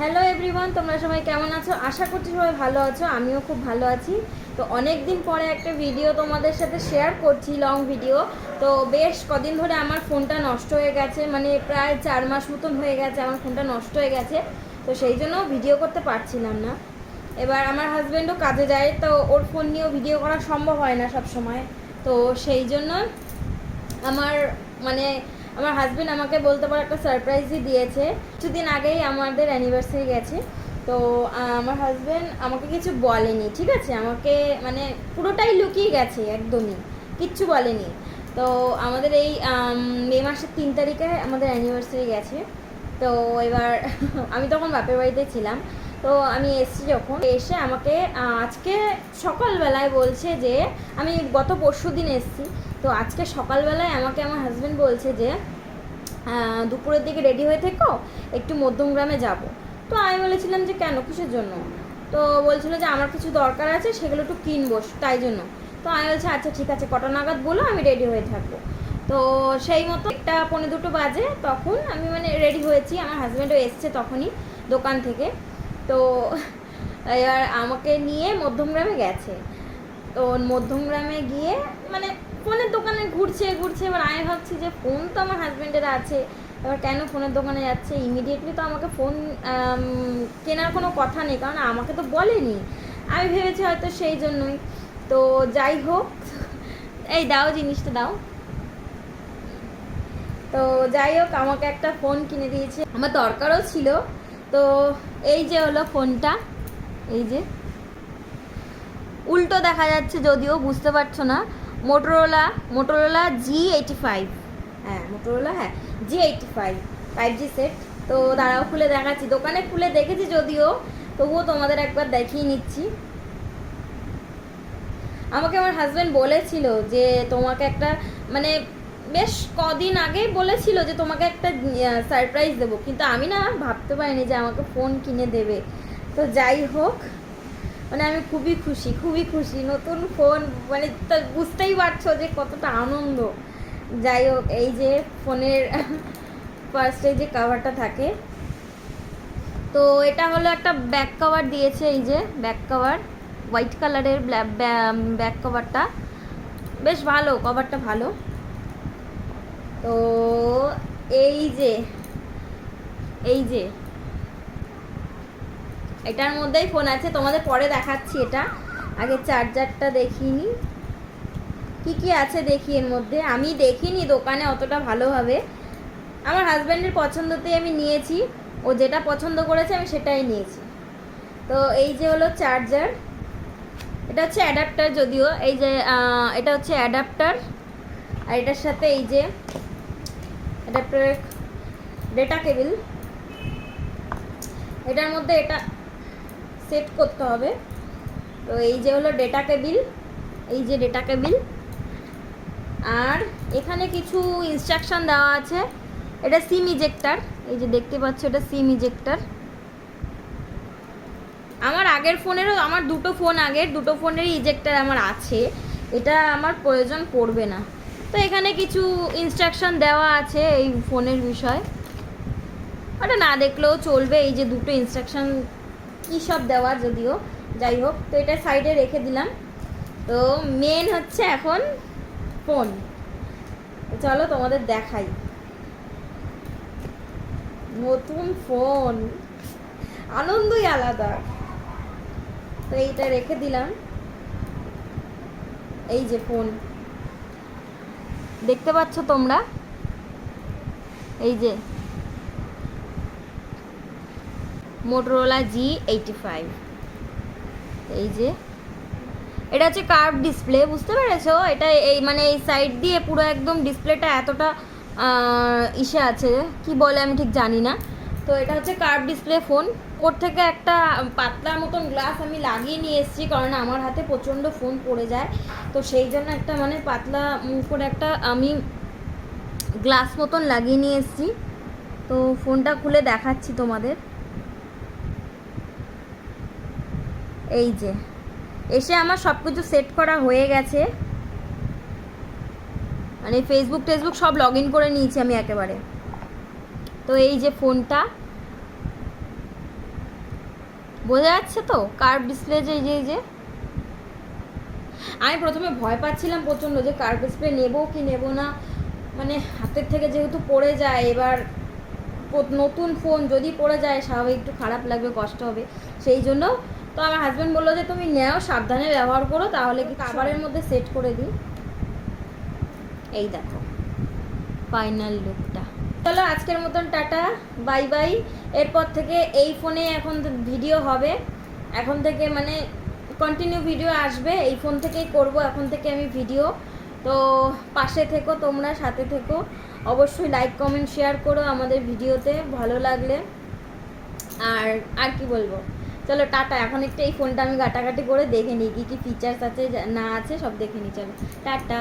Hello everyone, তোমরা সবাই কেমন আছো? আশা করছি সবাই ভালো আছো। আমিও খুব ভালো আছি। তো অনেক দিন পরে একটা ভিডিও তোমাদের সাথে শেয়ার করছি, লং ভিডিও। তো বেশ কদিন ধরে আমার ফোনটা নষ্ট হয়ে গেছে, মানে প্রায় 4 মাস মতন হয়ে গেছে আমার ফোনটা নষ্ট হয়ে গেছে। তো সেই জন্য ভিডিও করতে পারছিলাম না। এবার আমার হাজব্যান্ডও কাজে যায়, তো ওর ফোন নিয়েও ভিডিও করা সম্ভব হয় না সব সময়। তো সেই জন্য আমার মানে আমার হাজব্যান্ড আমাকে বলতে পারো একটা সারপ্রাইজই দিয়েছে। কিছুদিন আগেই আমাদের অ্যানিভার্সারি গেছে। তো আমার হাজব্যান্ড আমাকে কিছু বলেনি, ঠিক আছে, আমাকে মানে পুরোটাই লুকিয়ে গেছে, একদমই কিচ্ছু বলেনি। তো আমাদের এই মে মাসের 3 তারিখে আমাদের অ্যানিভার্সারি গেছে। তো এবার আমি তখন বাপের বাড়িতে ছিলাম। তো আমি এসছি, যখন এসে আমাকে আজকে সকালবেলায় বলছে যে, আমি গত পরশু দিন এসছি, তো আজকে সকালবেলায় আমাকে আমার হাজব্যান্ড বলছে যে দুপুরের দিকে রেডি হয়ে থেকো, একটু মধ্যমগ্রামে যাব। তো আমি বলেছিলাম যে কেন, কিসের জন্য? তো বলছিল যে আমার কিছু দরকার আছে, সেগুলো একটু কিনবো, তাই জন্য। তো আমি বলছি আচ্ছা ঠিক আছে, কটা নাগাদ বলো, আমি রেডি হয়ে থাকবো। তো সেই মতো 1:45 বাজে, তখন আমি মানে রেডি হয়েছি। আমার হাজব্যান্ডও এসছে তখনই দোকান থেকে। তো এবার আমাকে নিয়ে মধ্যমগ্রামে গেছে। তো মধ্যমগ্রামে গিয়ে মানে ফোনের দোকানে ঘুরছে ঘুরছে। এবার আমি ভাবছি যে ফোন তো আমার হাজব্যান্ডের আছে, এবার কেন ফোনের দোকানে যাচ্ছে? ইমিডিয়েটলি তো আমাকে ফোন কেনার কোনো কথা নেই, কারণ আমাকে তো বলেনি। আমি ভেবেছি হয়তো সেই জন্যই। তো যাই হোক, এই দাও জিনিসটা দাও। তো যাই হোক, আমাকে একটা ফোন কিনে দিয়েছে, আমার দরকারও ছিল। তো এই যে হলো ফোনটা, এই যে উল্টো দেখা যাচ্ছে যদিও বুঝতে পারছো না। মোটোরোলা G85, হ্যাঁ মোটোরোলা, হ্যাঁ G85 5G সেট। তো দাঁড়াও খুলে দেখাচ্ছি, দোকানে খুলে দেখেছি যদিও, তবুও তোমাদের একবার দেখিয়ে নিচ্ছি। আমাকে আমার হাজব্যান্ড বলেছিল যে তোমাকে একটা মানে বেশ কদিন আগেই বলেছিল যে তোমাকে একটা সারপ্রাইজ দেবো, কিন্তু আমি না ভাবতে পারিনি যে আমাকে ফোন কিনে দেবে। তো যাই হোক, মানে আমি খুবই খুশি, নতুন ফোন, মানে বুঝতেই পারছো যে কতটা আনন্দ। যাই হোক, এই যে ফোনের ফার্স্টে যে কাভারটা থাকে, তো এটা হলো একটা ব্যাক কভার দিয়েছে, এই যে ব্যাক কভার হোয়াইট কালারের ব্যাক কভারটা বেশ ভালো, কভারটা ভালো। তো এই যে এটার মধ্যেই ফোন আছে, তোমাদের পরে দেখাচ্ছি। এটা আগে চার্জারটা দেখিয়ে নিই, কী আছে দেখি এর মধ্যে। আমি দেখিনি দোকানে অতটা ভালোভাবে, আমার হাজব্যান্ডের পছন্দতেই আমি নিয়েছি। ও যেটা পছন্দ করেছে আমি সেটাই নিয়েছি। তো এই যে হলো চার্জার, এটা হচ্ছে অ্যাডাপ্টার যদিও, এই যে এটা হচ্ছে অ্যাডাপ্টার। আর এটার সাথে এই যে অ্যাডাপ্টারের ডেটা কেবল, এটার মধ্যে এটা সেট করতে হবে। তো এই যে হলো ডেটা কেবল, এই যে ডেটা কেবল। আর এখানে কিছু ইনস্ট্রাকশন দেওয়া আছে। এটা সিম ইজেক্টার, এই যে দেখতে পাচ্ছ, এটা সিম ইজেক্টার। আমার আগের ফোনেরও, আমার দুটো ফোনেরই ইজেক্টার আমার আছে, এটা আমার প্রয়োজন পড়বে না। তো এখানে কিছু ইনস্ট্রাকশন দেওয়া আছে এই ফোনের বিষয়, ওটা না দেখলেও চলবে। এই যে দুটো ইনস্ট্রাকশন কী সব দেওয়া যদিও, যাই হোক। তো এটা সাইডে রেখে দিলাম। তো মেন হচ্ছে এখন ফোন। চলো তোমাদের দেখাই নতুন ফোন, আনন্দই আলাদা। তো এইটা রেখে দিলাম, এই যে ফোন দেখতে পাচ্ছ তোমরা, এই যে মোটোরোলা G85। এই যে এটা হচ্ছে কার্ভ ডিসপ্লে, বুঝতে পেরেছো? এটা এই মানে এই সাইড দিয়ে পুরো একদম ডিসপ্লেটা এতটা ইসে আছে, কি বলে আমি ঠিক জানি না। তো এটা হচ্ছে কার্ভ ডিসপ্লে ফোন। ওর থেকে একটা পাতলা মতন গ্লাস আমি লাগিয়ে নিয়ে এসেছি, কারণ আমার হাতে প্রচণ্ড ফোন পড়ে যায়। তো সেই জন্য একটা মানে পাতলা করে একটা আমি গ্লাস মতন লাগিয়ে নিয়ে এসেছি। তো ফোনটা খুলে দেখাচ্ছি তোমাদের। এই যে এসে আমার সব কিছু সেট করা হয়ে গেছে, মানে ফেসবুক সব লগ ইন করে নিয়েছি আমি একেবারে। তো এই যে ফোনটা, বোঝা যাচ্ছে তো কার্ভ ডিসপ্লে যে আমি প্রথমে ভয় পাচ্ছিলাম প্রচণ্ড যে কার্ভ ডিসপ্লে নেবো কি নেবো না, মানে হাতের থেকে যেহেতু পড়ে যায়, এবার নতুন ফোন যদি পড়ে যায় স্বাভাবিক একটু খারাপ লাগবে, কষ্ট হবে, সেই জন্য। তো আমার হাজব্যান্ড বললো যে তুমি নেও, সাবধানে ব্যবহার করো, তাহলে কি কাভারের মধ্যে সেট করে দিই। এই দেখো ফাইনাল লুকটা। চলো আজকের মতন টাটা, বাই বাই। এরপর থেকে এই ফোনে এখন ভিডিও হবে, এখন থেকে মানে কন্টিনিউ ভিডিও আসবে, এই ফোন থেকেই করব এখন থেকে আমি ভিডিও। তো পাশে থেকো তোমরা, সাথে থেকো, অবশ্যই লাইক কমেন্ট শেয়ার করো আমাদের ভিডিওতে ভালো লাগলে। আর আর কি বলবো, চলো টাটা। এখন একটু এই ফোনটা আমি ঘাটাঘাটি করে দেখে নিই কী কী ফিচার্স আছে না আছে সব দেখে নিই, চলো টাটা।